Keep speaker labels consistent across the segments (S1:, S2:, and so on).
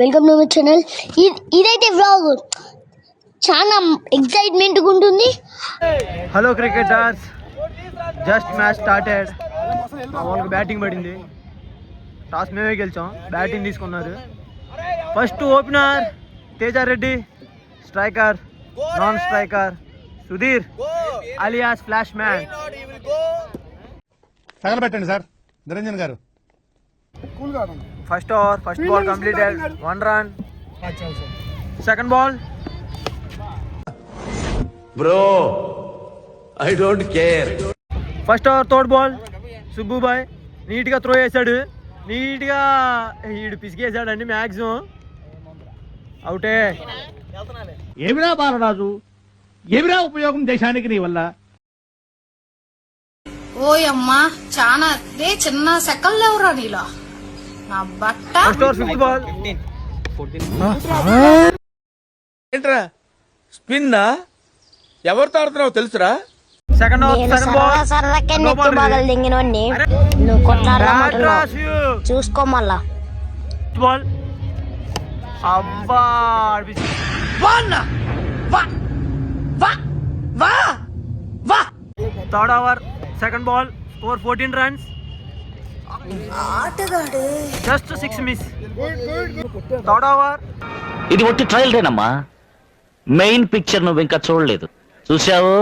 S1: Welcome to my channel. ఇదైతే vlog చాలా excitement గా ఉంటుంది.
S2: Hello cricketers, just match started. వాళ్ళకి బ్యాటింగ్ పడింది, టాస్ మేమే గెలిచాం. బ్యాటింగ్ తీసుకున్నారు. First opener Teja Reddy, striker non striker Sudheer alias flash man.
S3: తగలబెట్టండి sir Niranjan garu.
S2: First over, first ball completed, 1 run. Second ball
S4: bro I don't care.
S2: First over third ball Subbubhai నీట్గా throw చేశాడు. నీట్గా ఈడు పిసికేసాడండి, మ్యాక్సిమం అవుటే.
S3: ఏమిరా బాలరాజు, ఏమిరా ఉపయోగం దేశానికి నీ వల్ల?
S5: ఓయమ్మా చాలా చిన్న సెకల్ లేవురా నీలో నా బట్ట.
S2: ఫస్ట్ ఓవర్ ఫిఫ్త్ బాల్
S4: ఏంట్రా స్పిన్నా? ఎవరితో ఆడుతున్నావు తెలుసురా?
S2: సెకండ్ ఓవర్ సెకండ్ బాల్
S1: సరదాకే నెక్కు బాగలు దింగినోడిని నువ్వు కొట్లాడమంటున్నావు, చూసుకో మళ్ళా.
S2: బాల్ అబ్బా third over second ball score 14 runs. Just 6 miss. Third over
S6: ఇది ఒట్టి ట్రయల్ రేనమ్మా, మెయిన్ పిక్చర్ నువ్వు ఇంకా చూడలేదు. చూసావు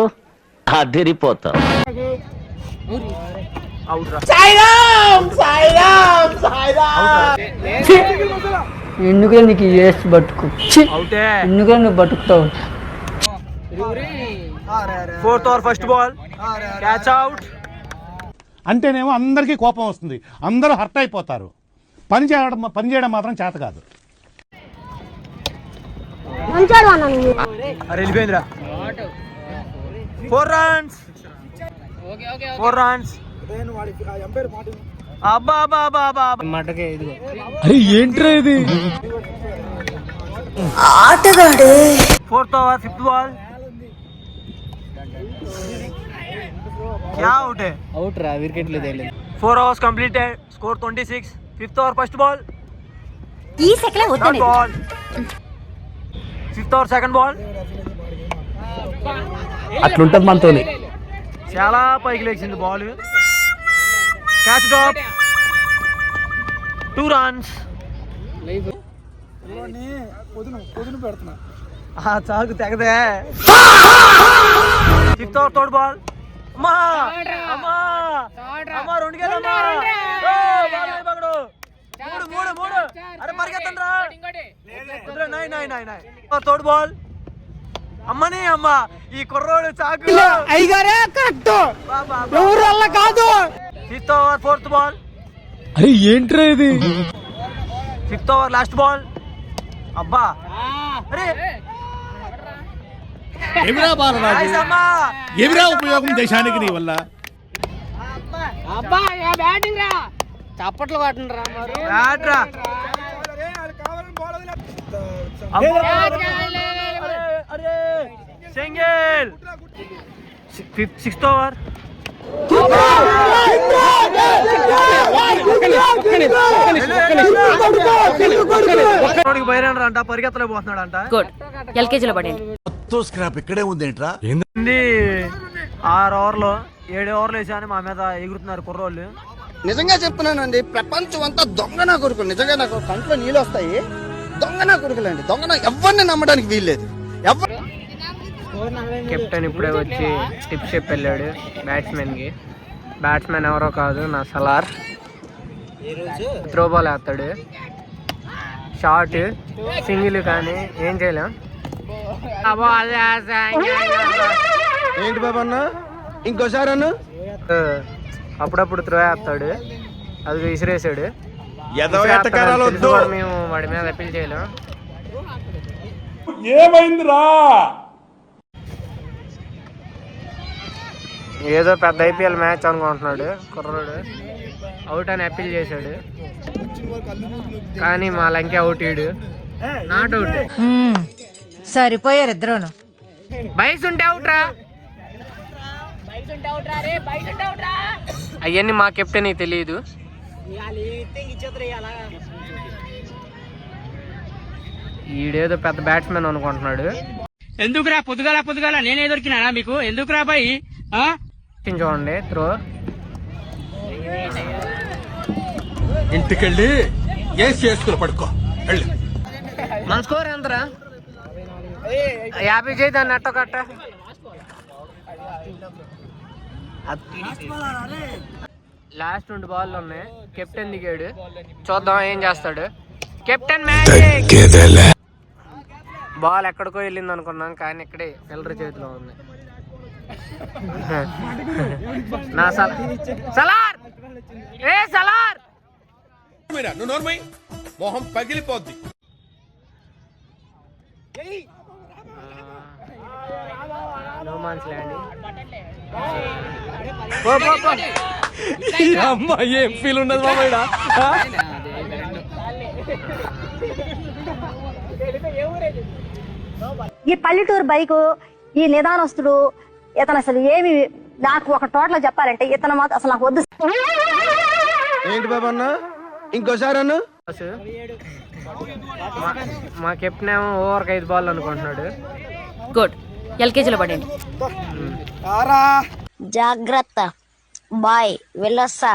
S6: అదిరిపోతావు.
S2: అవుట్ రా.
S7: ఎందుకులే నీకు వేస్ట్ బతుకు,
S2: అవుటే.
S7: ఎందుకులే నువ్వు బతుకుతావు.
S2: Fourth over first ball catch out.
S3: అంటేనేమో అందరికీ కోపం వస్తుంది, అందరూ హర్ట్ అయిపోతారు. పని చేయడం మాత్రం చేత కాదు.
S2: అరే వెళ్ళిపోయిందిరా. 4 runs. 4 runs. అబ్బా అబ్బా అబ్బా అబ్బా.
S3: అరే ఏంట్రా ఇది?
S2: ఫోర్త్ ఓవర్ ఫిఫ్త్ బాల్ क्या आउट है?
S7: అవుట్ రా, వికెట్ లేదు.
S2: 4 overs completed, score 26. Fifth over first ball,
S1: ఈ సెకలే
S2: third
S1: వద్దని
S2: ball. Fifth over second ball,
S7: అట్లుంటది మనతోని.
S2: చాలా పైకి లేచింది బాల్. Catch drop, 2 runs. చాకు తెగదే. Fifth over third ball. అమ్మా అమ్మా అమ్మా 2 గేలమ్మా. మూడు. అరే పరిగెత్తండి రా. Third ball. అమ్మని అమ్మ ఈ కుర్రోడు చాకు కాదు. Fifth over fourth ball.
S3: అరే ఏంట్రా ఇది?
S2: Fifth over last ball. అబ్బా అరే
S3: ఏమిరా బాలరాజు,
S2: అమ్మా
S3: ఏమిరా ఉపయోగం దేశానికి నీ వల్ల?
S7: చప్పట్లు కొట్టండిరా.
S2: బ్యాట్ రా. అరే సింగిల్. సిక్స్త్ ఓవర్ బయట అంట, పరిగెత్తలేకపోతున్నాడు అంట.
S5: ఎల్కేజీలో పడండి.
S4: స్క్రాప్ ఇక్కడే ఉందేంట్రా?
S2: 6 ఓవర్లో 7 ఓవర్లు వేసాని మా మీద ఎగురుతున్నారు కుర్రోళ్ళు.
S8: నిజంగా చెప్తున్నానండి, ప్రపంచం అంతా దొంగ నా కొడుకులు. నిజంగా నాకు కంట్లో నీళ్ళు వస్తాయి. దొంగ నా కొడుకులండి, దొంగ. ఎవరిని నమ్మడానికి వీల్లేదు.
S2: కెప్టెన్ ఇప్పుడే వచ్చి టిప్స్ చెప్పి వెళ్ళాడు బ్యాట్స్మెన్ కి. బ్యాట్స్మెన్ ఎవరో కాదు, నా సలార్. త్రో బాల్ వేస్తాడు, షార్ట్, సింగిల్, కానీ ఏం చేయలేం.
S8: ఏంటి బాబా అన్న, ఇంకోసారి అన్న.
S2: అప్పుడప్పుడు త్రో వేస్తాడు, అది విసిరేసాడు. మేము వాడి మీద అప్పీల్ చేయలేం.
S3: ఏమైందిరా?
S2: ఏదో పెద్ద ఐపీఎల్ మ్యాచ్ అనుకుంటున్నాడు కుర్రోడు. అవుట్ అని అప్పీల్ చేశాడు, కానీ మా లంకి అవుట్ ఇడు. Not out.
S5: సరిపోయారు ఇద్దరును.
S2: బైస్ ఉంటే అవుట్ రా. అవన్నీ మా కెప్టెన్ తెలియదు. ఈడేదో పెద్ద బ్యాట్స్మెన్ అనుకుంటున్నాడు.
S7: ఎందుకురా పొద్దుగాల నేనే దొరికినా మీకు? ఎందుకురా బాయ్?
S2: చూడండి త్రో.
S4: ఇంటికెళ్ళి ఏం చేసుకుని పడుకో.
S2: మన స్కోర్ ఎంతరా? 50 చేయి దాన్ని అట్ట కట్ట. లాస్ట్ 2 బాల్ ఉన్నాయి. కెప్టెన్ దిగాడు, చూద్దాం ఏం చేస్తాడు. Captain magic. బాల్ ఎక్కడికో వెళ్ళింది అనుకున్నాం, కానీ ఇక్కడే ఫిల్డర్ చేతిలో ఉంది. నా సలార్ సలార్
S4: నువ్వు నోర్మై మొహం పగిలిపోద్ది.
S2: No man's land.
S7: అమ్మా ఏం ఫీల్ ఉండదు బాబాయ్.
S9: ఈ పల్లెటూరు బైకు, ఈ నిదానస్తుడు ఇతను అసలు ఏమి, నాకు ఒక టోటల్ చెప్పాలంటే ఇతను మాత్రం అసలు నాకు వద్దు.
S8: ఏంటి బాబు అన్న, ఇంకోసారి అన్న.
S2: మా కెప్టెన్ ఏమో ఓవర్కి 5 బాల్ అనుకుంటున్నాడు.
S5: గుడ్, ఎల్కేజీలో పడండి.
S1: జాగ్రత్త బాయ్, వెళ్ళొస్తా.